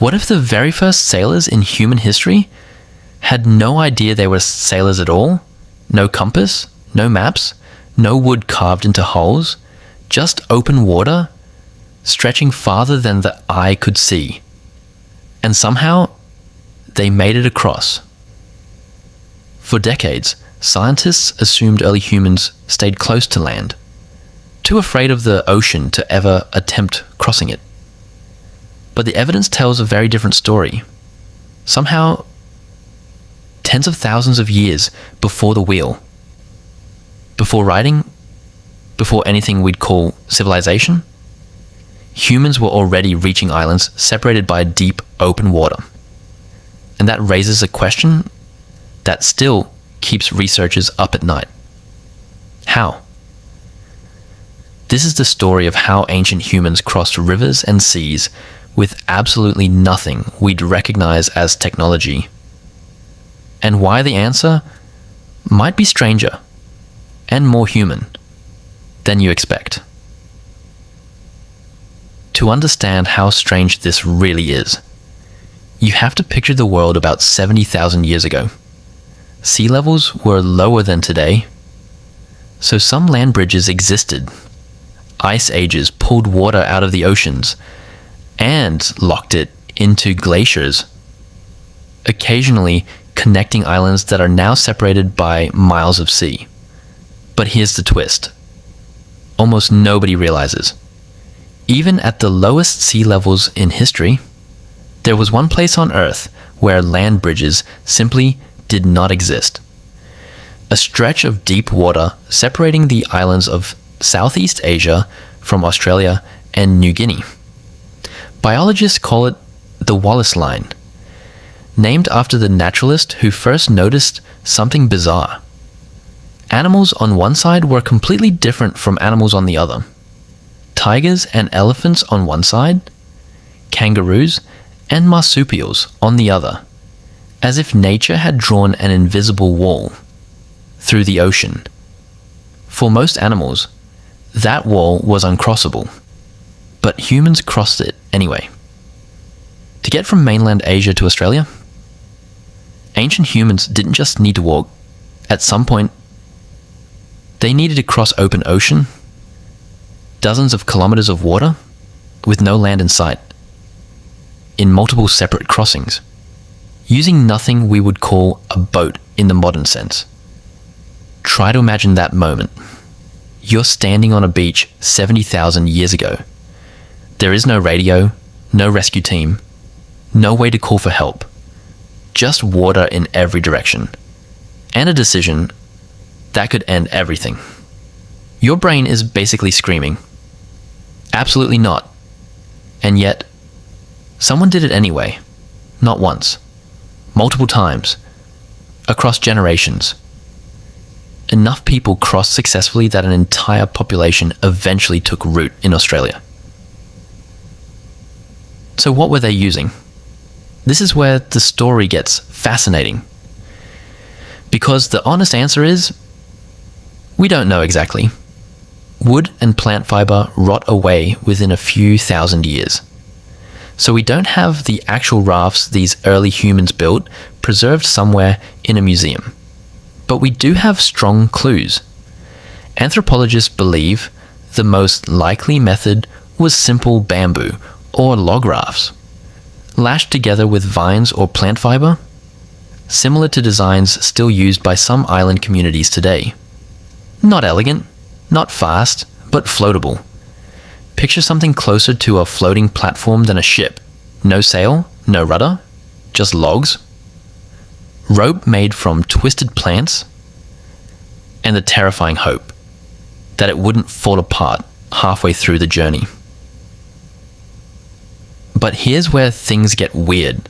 What if the very first sailors in human history had no idea they were sailors at all? No compass, no maps, no wood carved into holes, just open water, stretching farther than the eye could see. And somehow, they made it across. For decades, scientists assumed early humans stayed close to land, too afraid of the ocean to ever attempt crossing it. But the evidence tells a very different story. Somehow, tens of thousands of years before the wheel, before writing, before anything we'd call civilization, humans were already reaching islands separated by deep open water. And that raises a question that still keeps researchers up at night. How? This is the story of how ancient humans crossed rivers and seas with absolutely nothing we'd recognize as technology. And why the answer might be stranger and more human than you expect. To understand how strange this really is, you have to picture the world about 70,000 years ago. Sea levels were lower than today, so some land bridges existed. Ice ages pulled water out of the oceans and locked it into glaciers, occasionally connecting islands that are now separated by miles of sea. But here's the twist. Almost nobody realizes. Even at the lowest sea levels in history, there was one place on Earth where land bridges simply did not exist. A stretch of deep water separating the islands of Southeast Asia from Australia and New Guinea. Biologists call it the Wallace Line, named after the naturalist who first noticed something bizarre. Animals on one side were completely different from animals on the other. Tigers and elephants on one side, kangaroos and marsupials on the other, as if nature had drawn an invisible wall through the ocean. For most animals, that wall was uncrossable, but humans crossed it anyway. To get from mainland Asia to Australia, ancient humans didn't just need to walk. At some point, they needed to cross open ocean, dozens of kilometers of water, with no land in sight, in multiple separate crossings, using nothing we would call a boat in the modern sense. Try to imagine that moment. You're standing on a beach 70,000 years ago. There is no radio, no rescue team, no way to call for help. Just water in every direction. And a decision that could end everything. Your brain is basically screaming, absolutely not. And yet, someone did it anyway. Not once. Multiple times. Across generations. Enough people crossed successfully that an entire population eventually took root in Australia. So what were they using? This is where the story gets fascinating. Because the honest answer is, we don't know exactly. Wood and plant fiber rot away within a few thousand years. So we don't have the actual rafts these early humans built preserved somewhere in a museum. But we do have strong clues. Anthropologists believe the most likely method was simple bamboo or log rafts, lashed together with vines or plant fiber, similar to designs still used by some island communities today. Not elegant, not fast, but floatable. Picture something closer to a floating platform than a ship. No sail, no rudder, just logs. Rope made from twisted plants, and the terrifying hope that it wouldn't fall apart halfway through the journey. But here's where things get weird.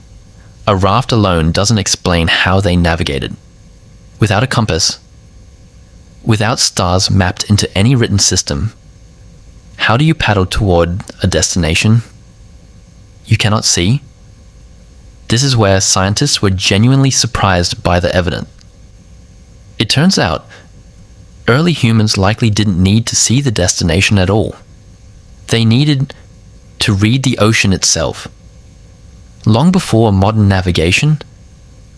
A raft alone doesn't explain how they navigated. Without a compass, without stars mapped into any written system, how do you paddle toward a destination you cannot see? This is where scientists were genuinely surprised by the evidence. It turns out, early humans likely didn't need to see the destination at all. They needed to read the ocean itself. Long before modern navigation,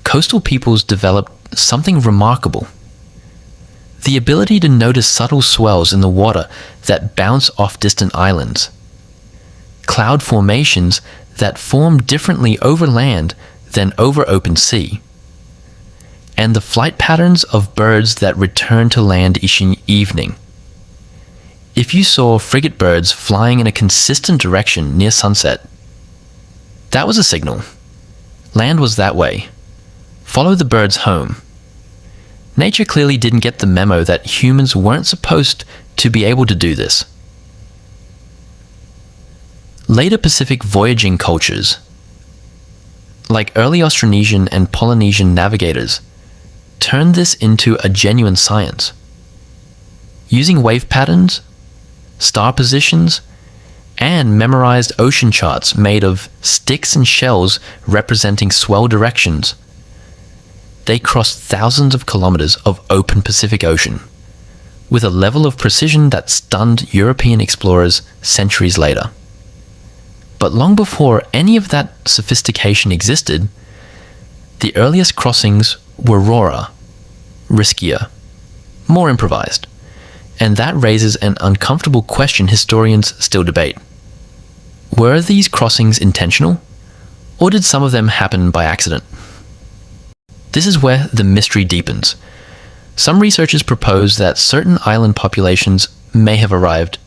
coastal peoples developed something remarkable. The ability to notice subtle swells in the water that bounce off distant islands. Cloud formations that form differently over land than over open sea. And the flight patterns of birds that return to land each evening. If you saw frigate birds flying in a consistent direction near sunset, that was a signal. Land was that way. Follow the birds home. Nature clearly didn't get the memo that humans weren't supposed to be able to do this. Later Pacific voyaging cultures, like early Austronesian and Polynesian navigators, turned this into a genuine science. Using wave patterns, star positions, and memorized ocean charts made of sticks and shells representing swell directions, they crossed thousands of kilometers of open Pacific Ocean, with a level of precision that stunned European explorers centuries later. But long before any of that sophistication existed, the earliest crossings were rawer, riskier, more improvised, and that raises an uncomfortable question historians still debate. Were these crossings intentional, or did some of them happen by accident? This is where the mystery deepens. Some researchers propose that certain island populations may have arrived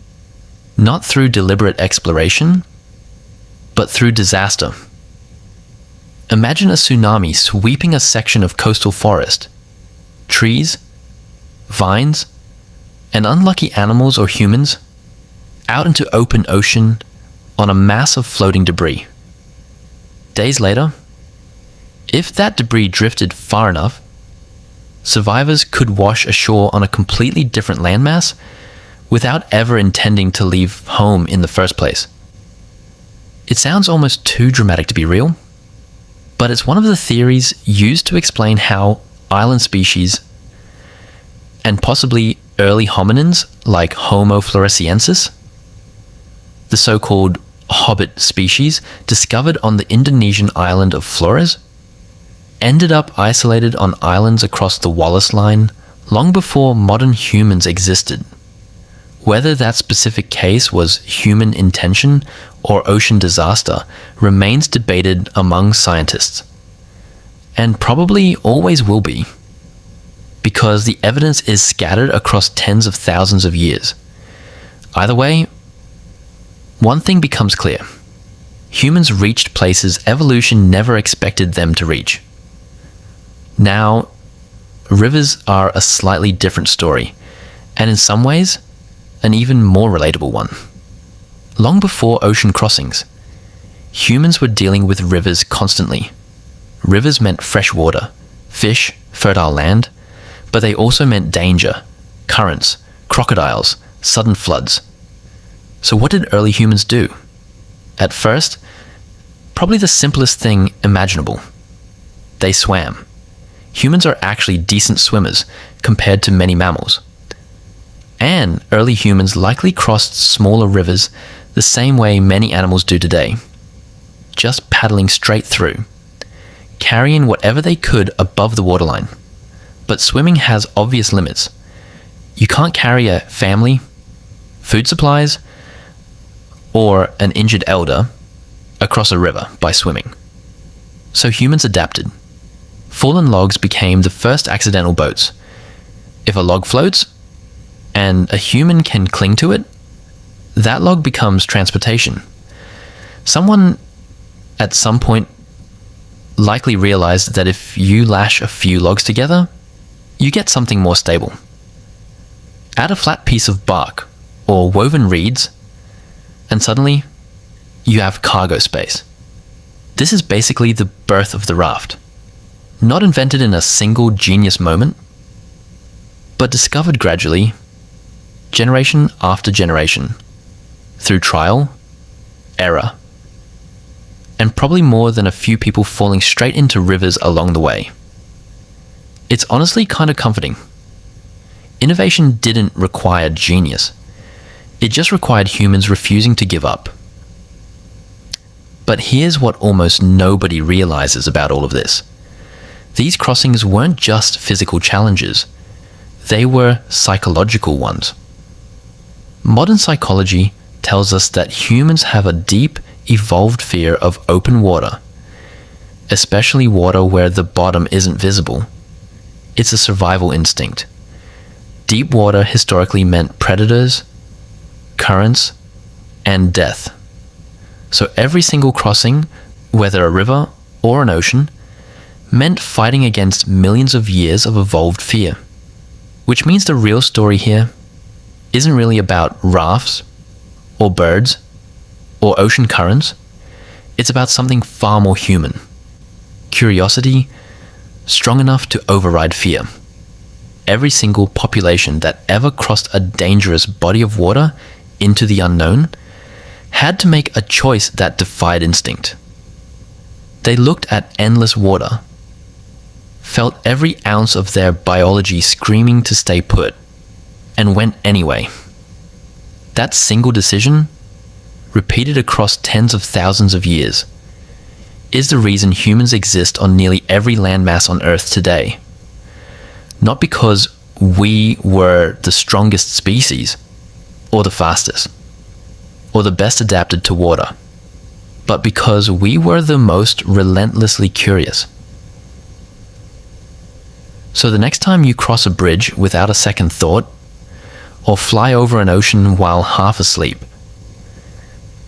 not through deliberate exploration, but through disaster. Imagine a tsunami sweeping a section of coastal forest. Trees, vines, and unlucky animals or humans out into open ocean on a mass of floating debris. Days later, if that debris drifted far enough, survivors could wash ashore on a completely different landmass without ever intending to leave home in the first place. It sounds almost too dramatic to be real, but it's one of the theories used to explain how island species, and possibly early hominins like Homo floresiensis, the so-called hobbit species discovered on the Indonesian island of Flores, ended up isolated on islands across the Wallace Line long before modern humans existed. Whether that specific case was human intention or ocean disaster remains debated among scientists, and probably always will be, because the evidence is scattered across tens of thousands of years. Either way, one thing becomes clear. Humans reached places evolution never expected them to reach. Now, rivers are a slightly different story, and in some ways, an even more relatable one. Long before ocean crossings, humans were dealing with rivers constantly. Rivers meant fresh water, fish, fertile land, but they also meant danger, currents, crocodiles, sudden floods. So what did early humans do? At first, probably the simplest thing imaginable. They swam. Humans are actually decent swimmers compared to many mammals. And early humans likely crossed smaller rivers the same way many animals do today, just paddling straight through, carrying whatever they could above the waterline. But swimming has obvious limits. You can't carry a family, food supplies, or an injured elder across a river by swimming. So humans adapted. Fallen logs became the first accidental boats. If a log floats, and a human can cling to it, that log becomes transportation. Someone at some point likely realized that if you lash a few logs together, you get something more stable. Add a flat piece of bark or woven reeds, and suddenly you have cargo space. This is basically the birth of the raft. Not invented in a single genius moment, but discovered gradually, generation after generation, through trial, error, and probably more than a few people falling straight into rivers along the way. It's honestly kind of comforting. Innovation didn't require genius. It just required humans refusing to give up. But here's what almost nobody realizes about all of this. These crossings weren't just physical challenges. They were psychological ones. Modern psychology tells us that humans have a deep, evolved fear of open water, especially water where the bottom isn't visible. It's a survival instinct. Deep water historically meant predators, currents, and death. So every single crossing, whether a river or an ocean, meant fighting against millions of years of evolved fear. Which means the real story here isn't really about rafts, or birds, or ocean currents. It's about something far more human. Curiosity, strong enough to override fear. Every single population that ever crossed a dangerous body of water into the unknown had to make a choice that defied instinct. They looked at endless water, felt every ounce of their biology screaming to stay put, and went anyway. That single decision, repeated across tens of thousands of years, is the reason humans exist on nearly every landmass on Earth today. Not because we were the strongest species, or the fastest, or the best adapted to water, but because we were the most relentlessly curious. So the next time you cross a bridge without a second thought, or fly over an ocean while half asleep,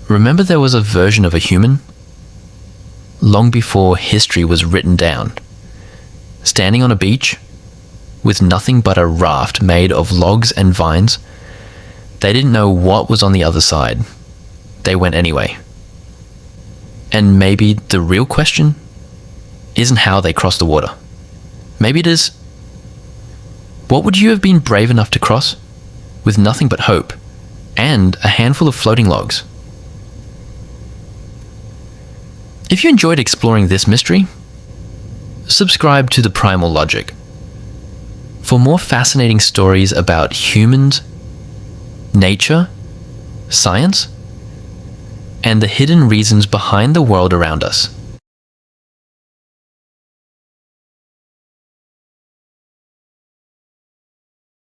remember there was a version of a human, long before history was written down, standing on a beach, with nothing but a raft made of logs and vines. They didn't know what was on the other side. They went anyway. And maybe the real question isn't how they crossed the water. Maybe it is, what would you have been brave enough to cross with nothing but hope and a handful of floating logs? If you enjoyed exploring this mystery, subscribe to The Primal Logic. For more fascinating stories about humans, nature, science, and the hidden reasons behind the world around us.